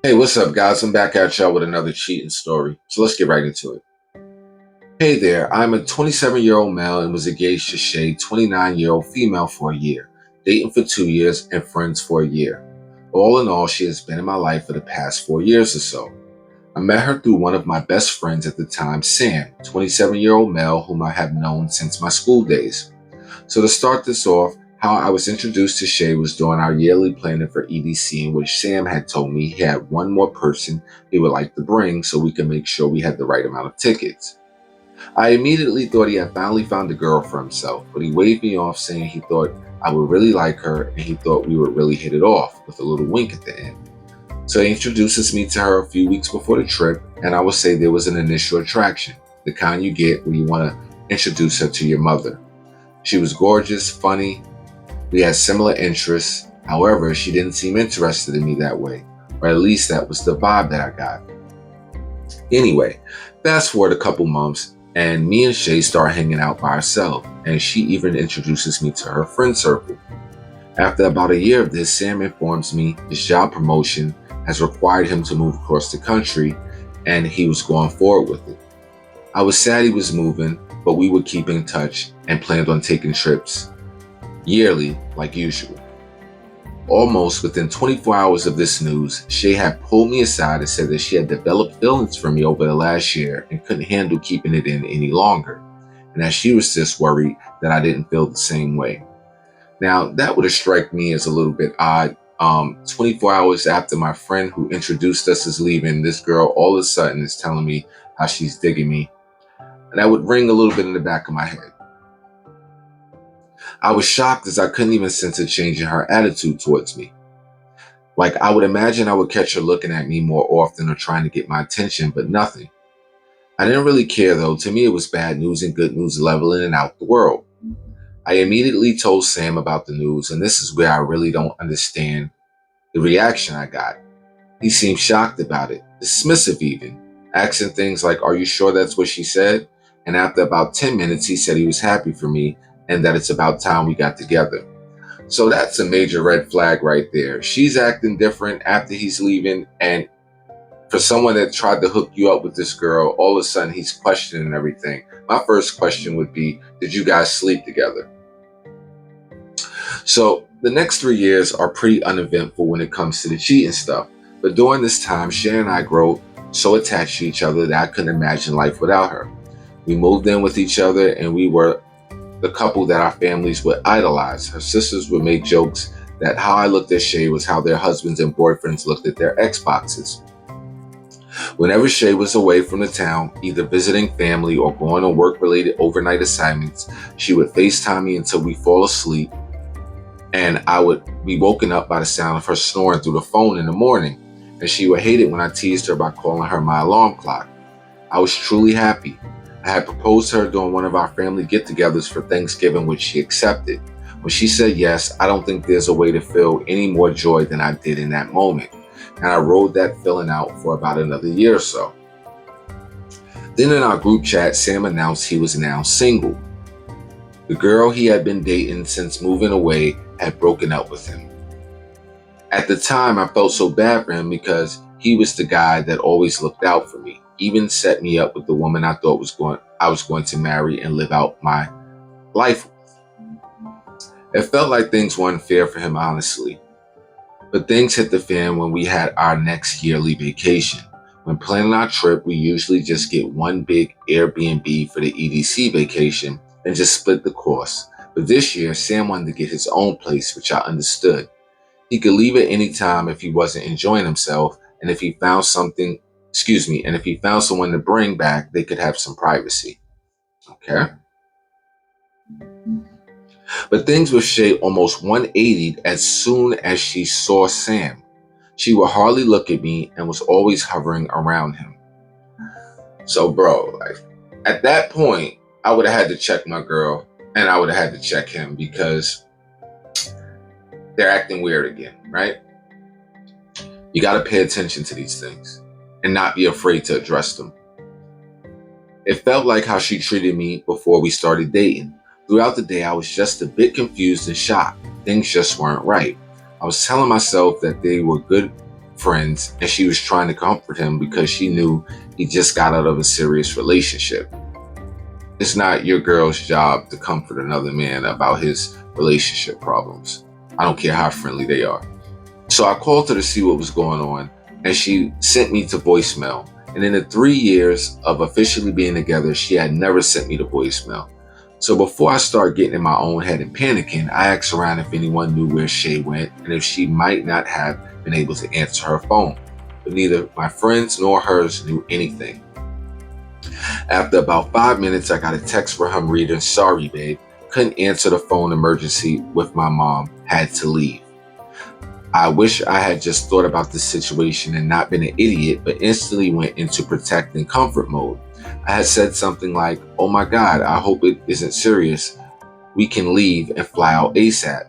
Hey, what's up, guys? I'm back at y'all with another cheating story. So let's get right into it. Hey there, I'm a 27-year-old male and was engaged to Shay, 29-year-old female for a year, dating for 2 years and friends for a year. All in all, she has been in my life for the past 4 years or so. I met her through one of my best friends at the time, Sam, 27-year-old male whom I have known since my school days. So to start this off, how I was introduced to Shay was during our yearly planning for EDC, in which Sam had told me he had one more person he would like to bring so we could make sure we had the right amount of tickets. I immediately thought he had finally found a girl for himself, but he waved me off saying he thought I would really like her and he thought we would really hit it off, with a little wink at the end. So he introduces me to her a few weeks before the trip, and I would say there was an initial attraction, the kind you get when you want to introduce her to your mother. She was gorgeous, funny. We had similar interests. However, she didn't seem interested in me that way, or at least that was the vibe that I got. Anyway, fast forward a couple months, and me and Shay start hanging out by ourselves, and she even introduces me to her friend circle. After about a year of this, Sam informs me his job promotion has required him to move across the country, and he was going forward with it. I was sad he was moving, but we would keep in touch and planned on taking trips yearly like usual. Almost within 24 hours of this news, Shay had pulled me aside and said that she had developed feelings for me over the last year and couldn't handle keeping it in any longer, and that she was just worried that I didn't feel the same way. Now, that would have struck me as a little bit odd. 24 hours after my friend who introduced us is leaving, this girl all of a sudden is telling me how she's digging me. And that would ring a little bit in the back of my head. I was shocked as I couldn't even sense a change in her attitude towards me. Like, I would imagine I would catch her looking at me more often or trying to get my attention, but nothing. I didn't really care though. To me, it was bad news and good news leveling and out the world. I immediately told Sam about the news, and this is where I really don't understand the reaction I got. He seemed shocked about it, dismissive even, asking things like, "Are you sure that's what she said?" And after about 10 minutes, he said he was happy for me and that it's about time we got together. So that's a major red flag right there. She's acting different after he's leaving, and for someone that tried to hook you up with this girl, all of a sudden he's questioning everything. My first question would be, did you guys sleep together? So the next 3 years are pretty uneventful when it comes to the cheating stuff. But during this time, Shay and I grow so attached to each other that I couldn't imagine life without her. We moved in with each other and we were the couple that our families would idolize. Her sisters would make jokes that how I looked at Shay was how their husbands and boyfriends looked at their Xboxes. Whenever Shay was away from the town, either visiting family or going on work-related overnight assignments, she would FaceTime me until we fall asleep, and I would be woken up by the sound of her snoring through the phone in the morning, and she would hate it when I teased her by calling her my alarm clock. I was truly happy. I had proposed to her during one of our family get-togethers for Thanksgiving, which she accepted. When she said yes, I don't think there's a way to feel any more joy than I did in that moment, and I rode that feeling out for about another year or so. Then in our group chat, Sam announced he was now single. The girl he had been dating since moving away had broken up with him. At the time, I felt so bad for him because he was the guy that always looked out for me, even set me up with the woman I thought I was going to marry and live out my life with. It felt like things weren't fair for him, honestly. But things hit the fan when we had our next yearly vacation. When planning our trip, we usually just get one big Airbnb for the EDC vacation and just split the cost. But this year, Sam wanted to get his own place, which I understood. He could leave at any time if he wasn't enjoying himself, and if he found and if he found someone to bring back, they could have some privacy. Okay? But things with Shay almost 180'd as soon as she saw Sam. She would hardly look at me and was always hovering around him. So, bro, like, at that point, I would have had to check my girl and I would have had to check him because they're acting weird again, right? You got to pay attention to these things and not be afraid to address them. It felt like how she treated me before we started dating. Throughout the day, I was just a bit confused and shocked. Things just weren't right. I was telling myself that they were good friends, and she was trying to comfort him because she knew he just got out of a serious relationship. It's not your girl's job to comfort another man about his relationship problems. I don't care how friendly they are. So I called her to see what was going on, and she sent me to voicemail. And in the 3 years of officially being together, she had never sent me to voicemail. So before I start getting in my own head and panicking, I asked around if anyone knew where Shay went and if she might not have been able to answer her phone. But neither my friends nor hers knew anything. After about 5 minutes, I got a text from her reading, "Sorry, babe. Couldn't answer the phone, emergency with my mom. Had to leave." I wish I had just thought about this situation and not been an idiot, but instantly went into protect and comfort mode. I had said something like, "Oh my God, I hope it isn't serious. We can leave and fly out ASAP."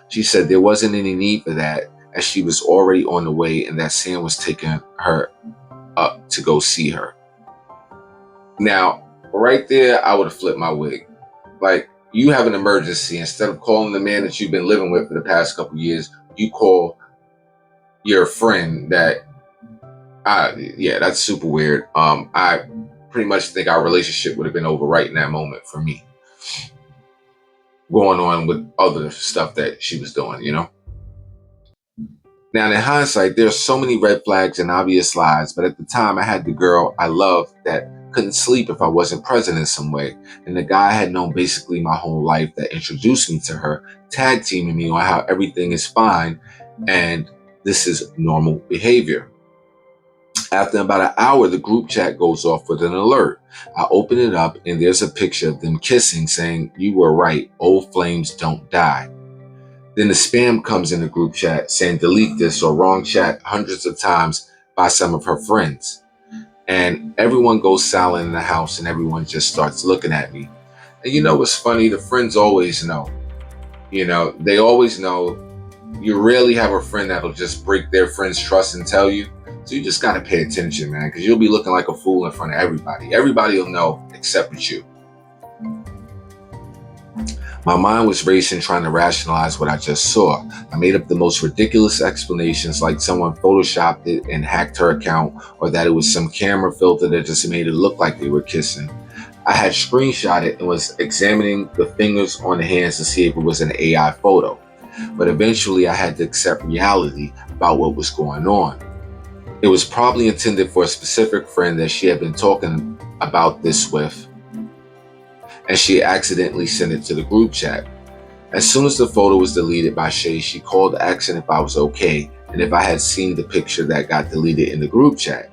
She said there wasn't any need for that, as she was already on the way and that Sam was taking her up to go see her. Now, right there, I would have flipped my wig. Like, you have an emergency. Instead of calling the man that you've been living with for the past couple years, you call your friend that, yeah, that's super weird. I pretty much think our relationship would have been over right in that moment for me. Going on with other stuff that she was doing, you know? Now, in hindsight, there are so many red flags and obvious lies, but at the time, I had the girl I loved that couldn't sleep if I wasn't present in some way. And the guy I had known basically my whole life that introduced me to her, tag teaming me on how everything is fine and this is normal behavior. After about an hour, the group chat goes off with an alert. I open it up and there's a picture of them kissing saying, "You were right, old flames don't die." Then the spam comes in the group chat saying delete this or wrong chat hundreds of times by some of her friends. And everyone goes silent in the house and everyone just starts looking at me. And you know what's funny? The friends always know. They always know. You rarely have a friend that'll just break their friend's trust and tell you. So you just got to pay attention, man, because you'll be looking like a fool in front of everybody. Everybody will know except for you. My mind was racing, trying to rationalize what I just saw. I made up the most ridiculous explanations, like someone photoshopped it and hacked her account, or that it was some camera filter that just made it look like they were kissing. I had screenshot it and was examining the fingers on the hands to see if it was an AI photo. But eventually I had to accept reality about what was going on. It was probably intended for a specific friend that she had been talking about this with, and she accidentally sent it to the group chat. As soon as the photo was deleted by Shay, she called asking if I was okay and if I had seen the picture that got deleted in the group chat.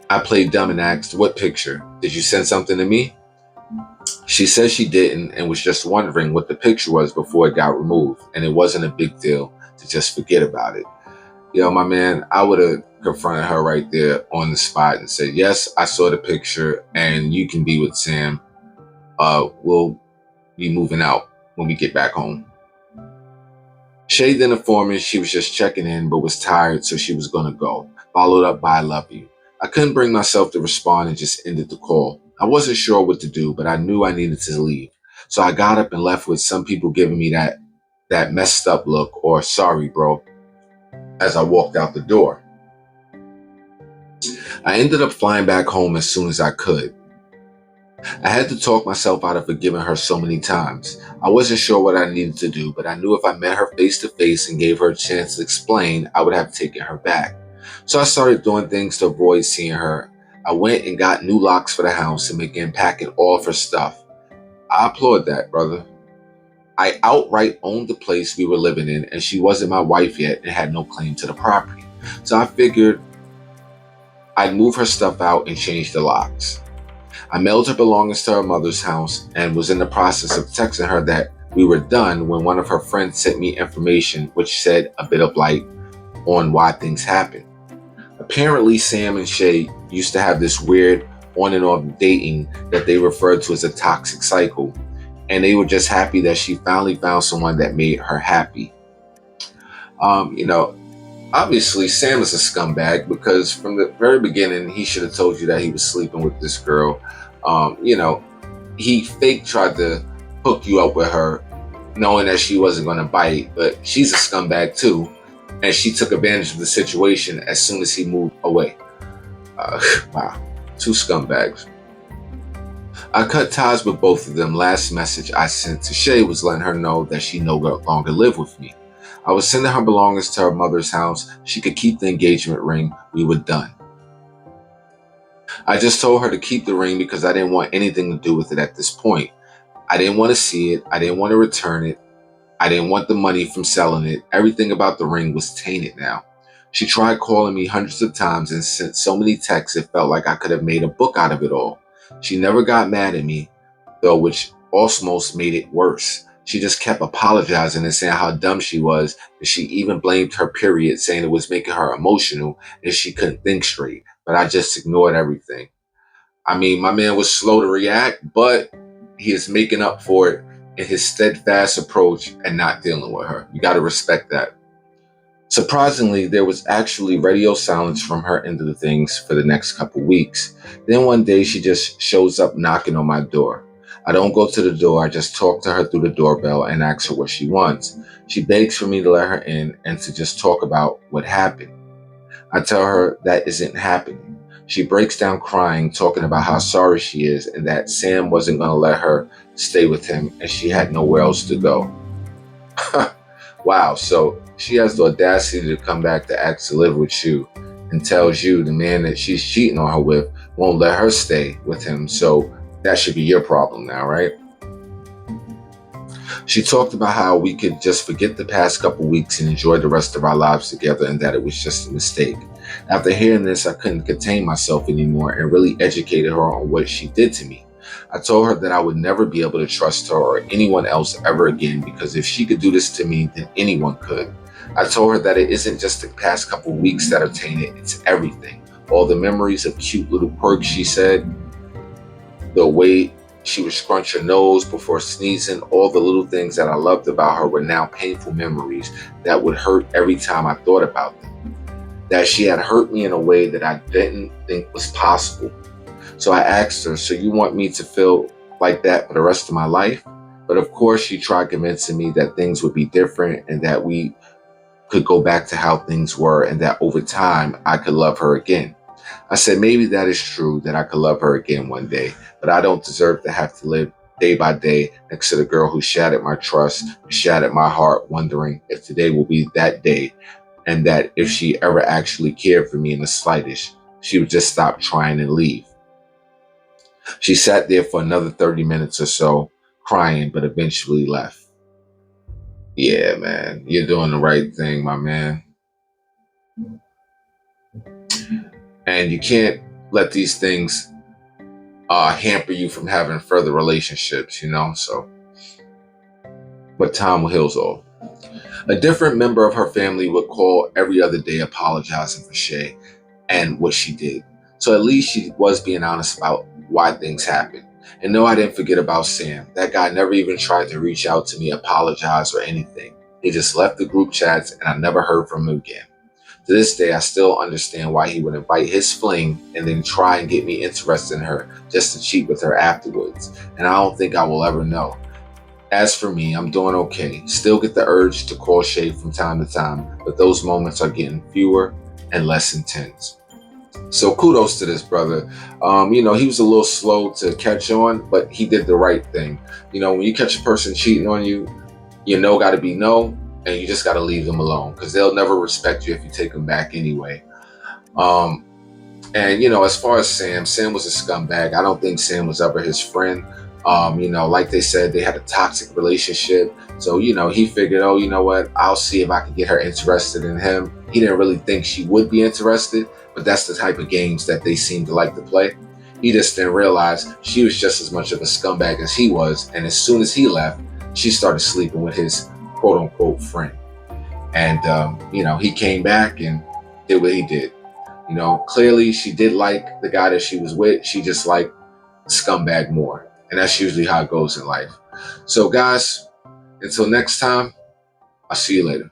I played dumb and asked, "What picture? Did you send something to me?" She said she didn't and was just wondering what the picture was before it got removed, and it wasn't a big deal to just forget about it. My man, I would have confronted her right there on the spot and said, "Yes, I saw the picture and you can be with Sam. We'll be moving out when we get back home." Shay then informed me she was just checking in but was tired, so she was going to go, followed up by "I love you." I couldn't bring myself to respond and just ended the call. I wasn't sure what to do, but I knew I needed to leave. So I got up and left with some people giving me that messed up look or "sorry, bro," as I walked out the door. I ended up flying back home as soon as I could. I had to talk myself out of forgiving her so many times. I wasn't sure what I needed to do, but I knew if I met her face to face and gave her a chance to explain, I would have taken her back. So I started doing things to avoid seeing her. I went and got new locks for the house and began packing all of her stuff. I applaud that, brother. I outright owned the place we were living in, and she wasn't my wife yet and had no claim to the property. So I figured I'd move her stuff out and change the locks. I mailed her belongings to her mother's house and was in the process of texting her that we were done when one of her friends sent me information which shed a bit of light on why things happened. Apparently, Sam and Shay used to have this weird on and off dating that they referred to as a toxic cycle, and they were just happy that she finally found someone that made her happy. You know, Obviously, Sam is a scumbag because from the very beginning, he should have told you that he was sleeping with this girl. You know, he fake tried to hook you up with her, knowing that she wasn't going to bite, but she's a scumbag too. and she took advantage of the situation as soon as he moved away. Uh, wow, two scumbags. I cut ties with both of them. Last message I sent to Shay was letting her know that she no longer lived with me. I was sending her belongings to her mother's house. She could keep the engagement ring. We were done. I just told her to keep the ring because I didn't want anything to do with it at this point. I didn't want to see it. I didn't want to return it. I didn't want the money from selling it. Everything about the ring was tainted now. She tried calling me hundreds of times and sent so many texts it felt like I could have made a book out of it all. She never got mad at me, though, which almost made it worse. She just kept apologizing and saying how dumb she was, and she even blamed her period, saying it was making her emotional and she couldn't think straight. But I just ignored everything. I mean, my man was slow to react, but he is making up for it in his steadfast approach and not dealing with her. You got to respect that. Surprisingly, there was actually radio silence from her end of the things for the next couple weeks. Then one day she just shows up knocking on my door. I don't go to the door, I just talk to her through the doorbell and ask her what she wants. She begs for me to let her in and to just talk about what happened. I tell her that isn't happening. She breaks down crying, talking about how sorry she is and that Sam wasn't going to let her stay with him and she had nowhere else to go. Wow, so she has the audacity to come back to ask to live with you and tells you the man that she's cheating on her with won't let her stay with him. So that should be your problem now, right? She talked about how we could just forget the past couple weeks and enjoy the rest of our lives together and that it was just a mistake. After hearing this, I couldn't contain myself anymore and really educated her on what she did to me. I told her that I would never be able to trust her or anyone else ever again because if she could do this to me, then anyone could. I told her that it isn't just the past couple weeks that are tainted, it's everything. All the memories of cute little quirks, she said, the way she would scrunch her nose before sneezing, all the little things that I loved about her were now painful memories that would hurt every time I thought about them. That she had hurt me in a way that I didn't think was possible. So I asked her, so you want me to feel like that for the rest of my life? But of course, she tried convincing me that things would be different and that we could go back to how things were and that over time I could love her again. I said, maybe that is true that I could love her again one day, but I don't deserve to have to live day by day next to the girl who shattered my trust, shattered my heart, wondering if today will be that day and that if she ever actually cared for me in the slightest, she would just stop trying and leave. She sat there for another 30 minutes or so, crying, but eventually left. Yeah, man, you're doing the right thing, my man. And you can't let these things hamper you from having further relationships, you know? So, but time heals all. A different member of her family would call every other day apologizing for Shay and what she did. So at least she was being honest about why things happened. And no, I didn't forget about Sam. That guy never even tried to reach out to me, apologize, or anything. He just left the group chats and I never heard from him again. To this day, I still understand why he would invite his fling and then try and get me interested in her just to cheat with her afterwards. And I don't think I will ever know. As for me, I'm doing okay. Still get the urge to call Shay from time to time, but those moments are getting fewer and less intense. So kudos to this brother. He was a little slow to catch on, but he did the right thing. When you catch a person cheating on you, got to be no, and you just got to leave them alone because they'll never respect you if you take them back anyway. And as far as Sam was a scumbag. I don't think Sam was ever his friend. Like they said, they had a toxic relationship. So, he figured, oh, you know what? I'll see if I can get her interested in him. He didn't really think she would be interested, but that's the type of games that they seem to like to play. He just didn't realize she was just as much of a scumbag as he was. And as soon as he left, she started sleeping with his quote unquote friend. And, he came back and did what he did. Clearly she did like the guy that she was with. She just liked the scumbag more. And that's usually how it goes in life. So guys, until next time, I'll see you later.